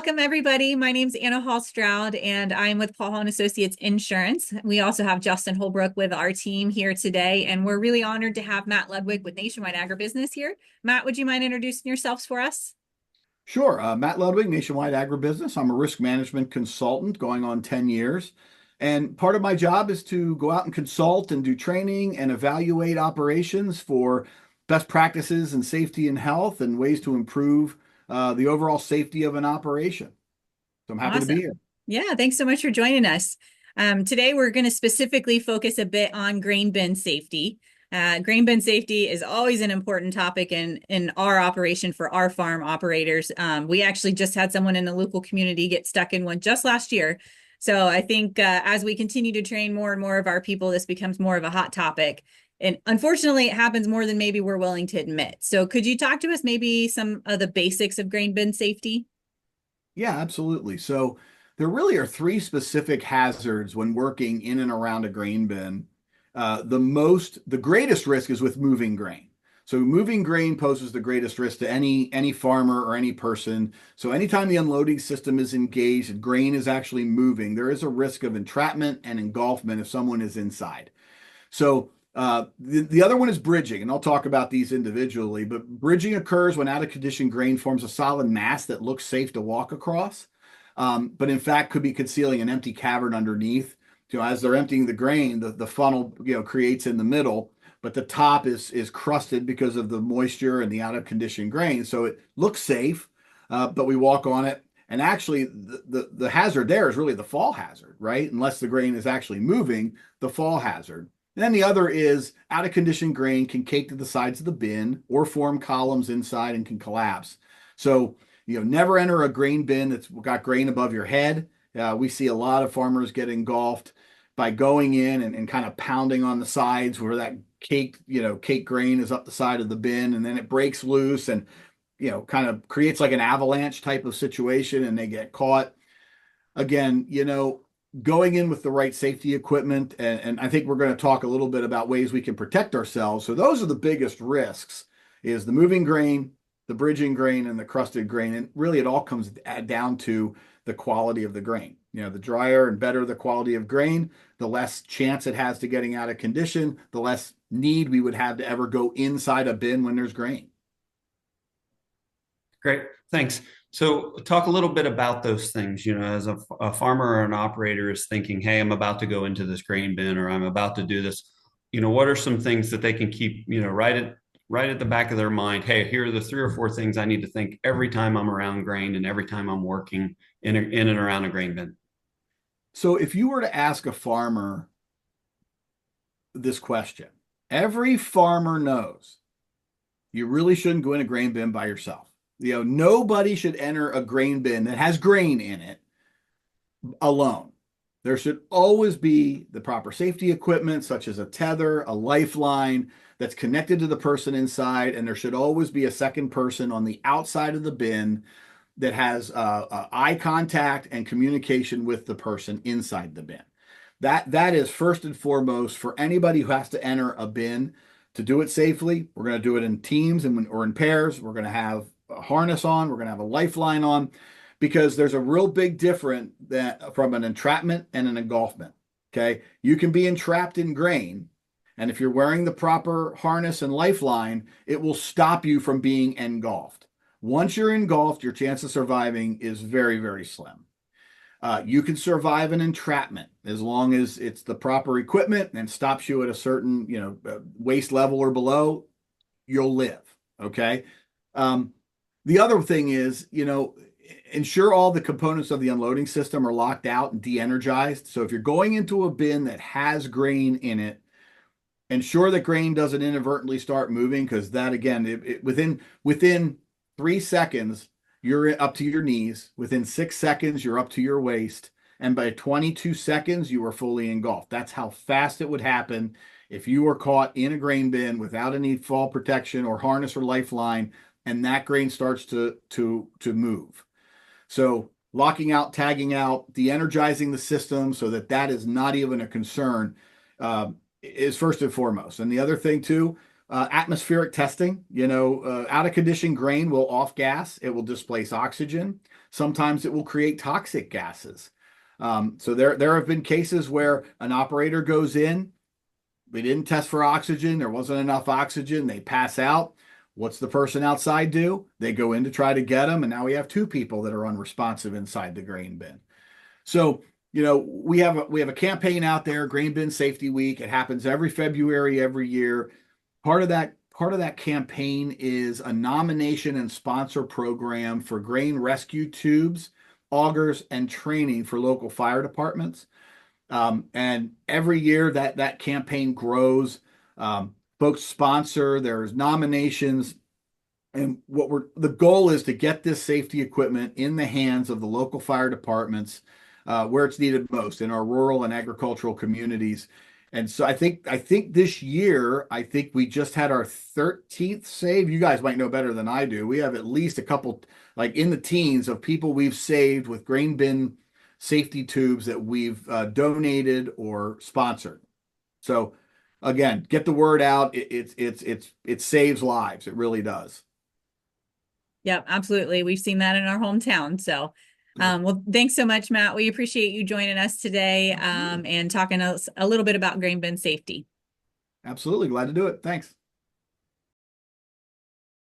welcome everybody. My name's Anna Hall Stroud, and I'm with Paul Hall and Associates Insurance. We also have Justin Holbrook with our team here today, and we're really honored to have Matt Ludwig with Nationwide Agribusiness here. Matt, would you mind introducing yourselves for us? Sure. Matt Ludwig, Nationwide Agribusiness. I'm a risk management consultant going on 10 years. And part of my job is to go out and consult and do training and evaluate operations for best practices and safety and health and ways to improve the overall safety of an operation. So I'm happy to be Awesome. here. Yeah, thanks so much for joining us. Today, we're going to specifically focus a bit on grain bin safety. Grain bin safety is always an important topic in our operation for our farm operators. We actually just had someone in the local community get stuck in one just last year. So I think as we continue to train more and more of our people, this becomes more of a hot topic. And unfortunately, it happens more than maybe we're willing to admit. So could you talk to us maybe some of the basics of grain bin safety? Yeah, absolutely. So there really are three specific hazards when working in and around a grain bin. The greatest risk is with moving grain. So moving grain poses the greatest risk to any farmer or any person. So anytime the unloading system is engaged and grain is actually moving, there is a risk of entrapment and engulfment if someone is inside. So the other one is bridging, and I'll talk about these individually, but bridging occurs when out of condition grain forms a solid mass that looks safe to walk across, but in fact could be concealing an empty cavern underneath. As they're emptying the grain, the funnel creates in the middle, but the top is crusted because of the moisture and the out of condition grain. So it looks safe, but we walk on it. And actually, the hazard there is really the fall hazard, right? Unless the grain is actually moving, the fall hazard. And then the other is out of condition grain can cake to the sides of the bin or form columns inside and can collapse. So, never enter a grain bin that's got grain above your head. We see a lot of farmers get engulfed by going in and kind of pounding on the sides where that cake grain is up the side of the bin, and then it breaks loose and, kind of creates like an avalanche type of situation and they get caught. Again, going in with the right safety equipment. And I think we're going to talk a little bit about ways we can protect ourselves. So those are the biggest risks is the moving grain, the bridging grain, and the crusted grain. And really it all comes down to the quality of the grain. The drier and better the quality of grain, the less chance it has to getting out of condition, the less need we would have to ever go inside a bin when there's grain. Great, thanks. So talk a little bit about those things, as a farmer or an operator is thinking, hey, I'm about to go into this grain bin or I'm about to do this. What are some things that they can keep, right at the back of their mind? Hey, here are the three or four things I need to think every time I'm around grain and every time I'm working in and around a grain bin. So if you were to ask a farmer this question, every farmer knows you really shouldn't go in a grain bin by yourself. Nobody should enter a grain bin that has grain in it alone. There should always be the proper safety equipment, such as a tether, a lifeline that's connected to the person inside, and there should always be a second person on the outside of the bin that has eye contact and communication with the person inside the bin. That is first and foremost for anybody who has to enter a bin to do it safely. We're going to do it in teams or in pairs. We're going to have a harness on. We're going to have a lifeline on because there's a real big difference from an entrapment and an engulfment. Okay. You can be entrapped in grain. And if you're wearing the proper harness and lifeline, it will stop you from being engulfed. Once you're engulfed, your chance of surviving is very, very slim. You can survive an entrapment as long as it's the proper equipment and stops you at a certain, waist level or below, you'll live. Okay. The other thing is, ensure all the components of the unloading system are locked out and de-energized. So if you're going into a bin that has grain in it, ensure that grain doesn't inadvertently start moving because that, again, within 3 seconds, you're up to your knees. Within 6 seconds, you're up to your waist. And by 22 seconds, you are fully engulfed. That's how fast it would happen if you were caught in a grain bin without any fall protection or harness or lifeline, and that grain starts to move. So locking out, tagging out, de-energizing the system so that is not even a concern is first and foremost. And the other thing too, atmospheric testing, out of condition grain will off gas. It will displace oxygen. Sometimes it will create toxic gases. So there have been cases where an operator goes in, they didn't test for oxygen, there wasn't enough oxygen, they pass out. What's the person outside do? They go in to try to get them, and now we have two people that are unresponsive inside the grain bin. So, we have a campaign out there, Grain Bin Safety Week. It happens every February every year. Part of that campaign is a nomination and sponsor program for grain rescue tubes, augers, and training for local fire departments. And every year that campaign grows. Folks sponsor, there's nominations, and the goal is to get this safety equipment in the hands of the local fire departments, where it's needed most in our rural and agricultural communities. And so I think this year, I think we just had our 13th save. You guys might know better than I do. We have at least a couple, like in the teens, of people we've saved with grain bin safety tubes that we've donated or sponsored. So again, get the word out. It saves lives. It really does. Yep, absolutely. We've seen that in our hometown. So, well, thanks so much, Matt. We appreciate you joining us today, and talking us a little bit about grain bin safety. Absolutely. Glad to do it. Thanks.